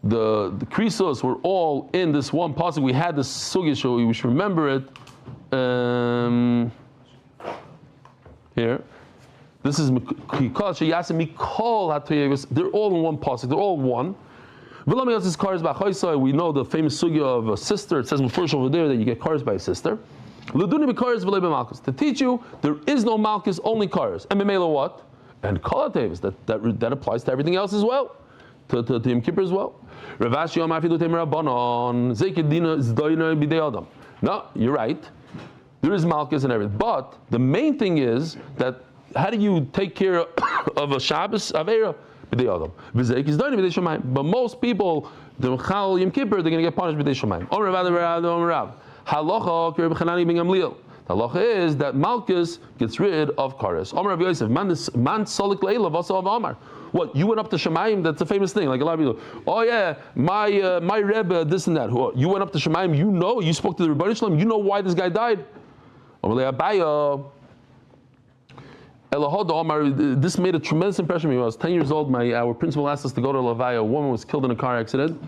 The krisos were all in this one pasuk. We had this sugya show. We should remember it. Here. This is Mikol Sheyasem Mikol HaToyegos. They're all in one pasuk. They're all one. We know the famous sugya of a sister. It says first over there that you get cars by a sister. To teach you, there is no malchus, only cars. And memela what? And kol hatevis. That applies to everything else as well. To Yom Kippur as well. No, you're right. There is malchus and everything. But the main thing is that how do you take care of a Shabbos Aveira? But most people, the Chal Yom Kippur, they're going to get punished b'dei Shemayim. The halacha is that malchus gets rid of kares. Omer Rav Yosef, man solik leila v'asav Amar. What, you went up to Shemayim? That's a famous thing. Like a lot of people, oh yeah, my Rebbe, this and that. You went up to Shemayim, you spoke to the Rebbeinu Shalom, you know why this guy died. This made a tremendous impression on me. When I was 10 years old, our principal asked us to go to Lavaya. A woman was killed in a car accident,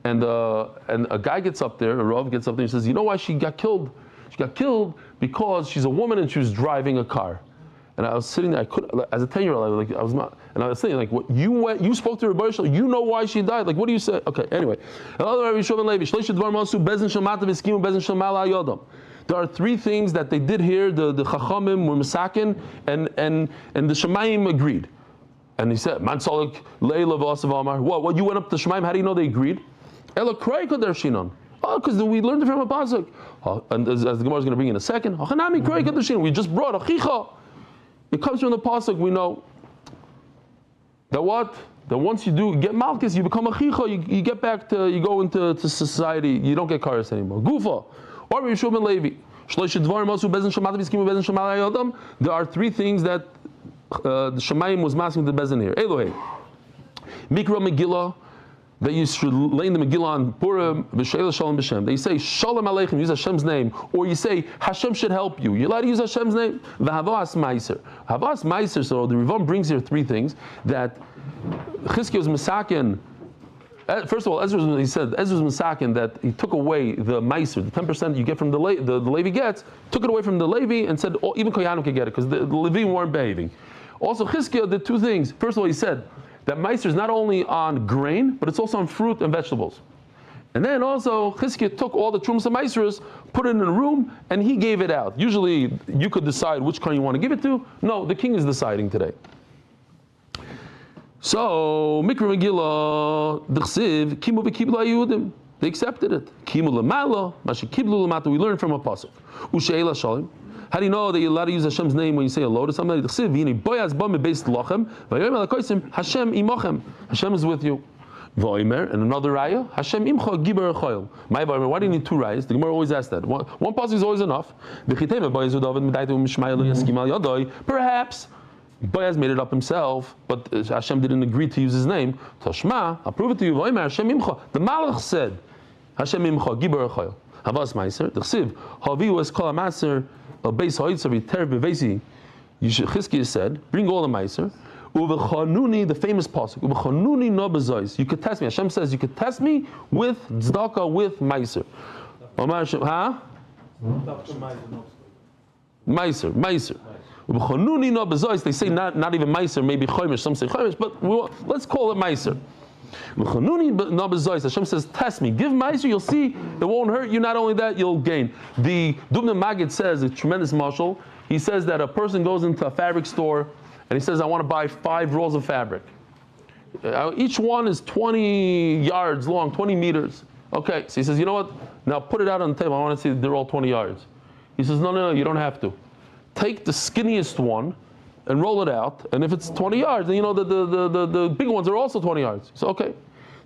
and a guy gets up there, a Rav gets up there and says, you know why she got killed? She got killed because she's a woman and she was driving a car. And I was sitting there, as a 10-year-old, I was not, and I was saying, like, what, you spoke to Rebbe Shlomo, you know why she died, like, what do you say? Okay, anyway. There are three things that they did here. The Chachamim were Masakin, and the Shemayim agreed. And he said, Man Solik Leila V'asav Amar. What? You went up to Shemayim? How do you know they agreed? Ela Krei Kader Shinon. Oh, because we learned it from a pasuk. And as the Gemara is going to bring in a second, Hachanami Krei Kader Shinon. We just brought a chicha. It comes from the pasuk. We know that what? That once you do get malchus, you become a chicha. You get back to, you go into society. You don't get kares anymore. Gufa. Or Yeshua Ben Levi. There are three things that the Shemayim was masking the Bezin here. Elohei. Mikra Megillah, that you should lay in the Megillah on Purim, V'Sheila Shalom B'Shem. They say Shalom Aleichem, use Hashem's name. Or you say Hashem should help you. You're allowed to use Hashem's name. V'Havas Meiser. Havas Meiser, so the Rivam brings here three things that Chizkiah was Masakin. First of all, Ezra was Masakin that he took away the Meiser, the 10% you get from the Levi gets, took it away from the Levi and said even Koyanim could get it because the Levi weren't behaving. Also, Chizkiah did two things. First of all, he said that Meiser is not only on grain, but it's also on fruit and vegetables. And then also, Chizkiah took all the Trumas and Meisers, put it in a room, and he gave it out. Usually, you could decide which kind you want to give it to. No, the king is deciding today. So, Mikra Megillah, D'chsiv, Kimu v'kibla Yehudim. They accepted it. Kimu l'mala, Mashi kiblu l'mata. We learned from a pasuk. U'she'ela shalim. How do you know that you're allowed to use Hashem's name when you say hello to somebody? Hashem is with you. And another raya, Hashem imcha gibar choil. Why do you need two rayas? The Gemara always asks that. One pasuk is always enough. Perhaps Boaz made it up himself, but Hashem didn't agree to use his name. Tashma, I'll prove it to you. Hashem imcha. The Malach said, Hashem imcha gibar choil. Havas meiser. The chsiv havi was kol amaser beis ha'itzav yiter bevesi. Chizkiah said, bring all the meiser. Uvechanuni, the famous pasuk. Uvechanuni no bezois. You could test me. Hashem says you could test me with tzedakah, with meiser. Huh? Meiser. Uvechanuni no bezois. They say not even meiser, maybe chomish. Some say chomish, but let's call it meiser. Uvechanuni no bezois. Hashem says test me. Give meiser. You'll see it won't hurt you. Not only that, you'll gain. The Dubna Maggid says a tremendous mashal. He says that a person goes into a fabric store. And he says, I want to buy 5 rolls of fabric. Each one is 20 yards long, 20 meters. Okay, so he says, you know what? Now put it out on the table. I want to see they're all 20 yards. He says, no, you don't have to. Take the skinniest one and roll it out. And if it's 20 yards, then you know the big ones are also 20 yards. So okay.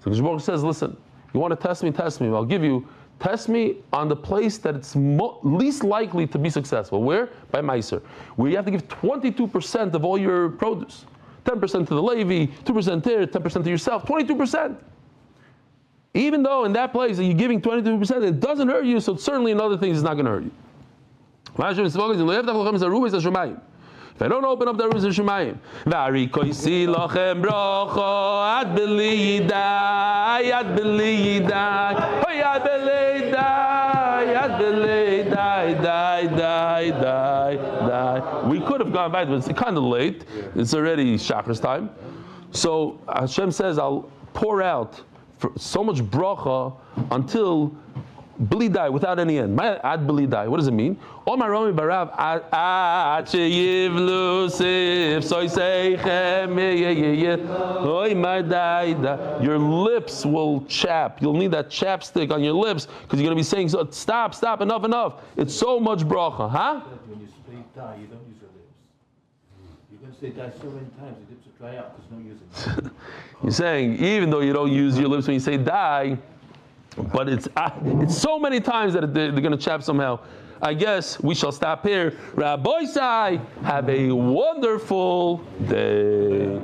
So Baruch says, listen, you want to test me? I'll give you. Test me on the place that it's least likely to be successful. Where? By Meiser. Where you have to give 22% of all your produce. 10% to the Levi, 2% there, 10% to yourself, 22%. Even though in that place that you're giving 22%, it doesn't hurt you, so certainly in other things it's not going to hurt you. If I don't open up the rooms of Shemayim, Varikoisi lochem brocho ad belidai, ad belidai, ad belidai, die. We could have gone back, but it's kind of late. It's already Shacharis time. So Hashem says, I'll pour out for so much bracha until Belidai, without any end. Ad belidai. What does it mean? All my Romi Barav ad your lips will chap. You'll need that chapstick on your lips because you're going to be saying, stop, enough. It's so much bracha. Huh? When you say die, you don't use your lips. You're going to say die so many times, the lips will dry out because no using them. You're saying, even though you don't use your lips when you say die, but it's so many times that they're going to chap somehow. I guess we shall stop here. Rabbi Zy, have a wonderful day.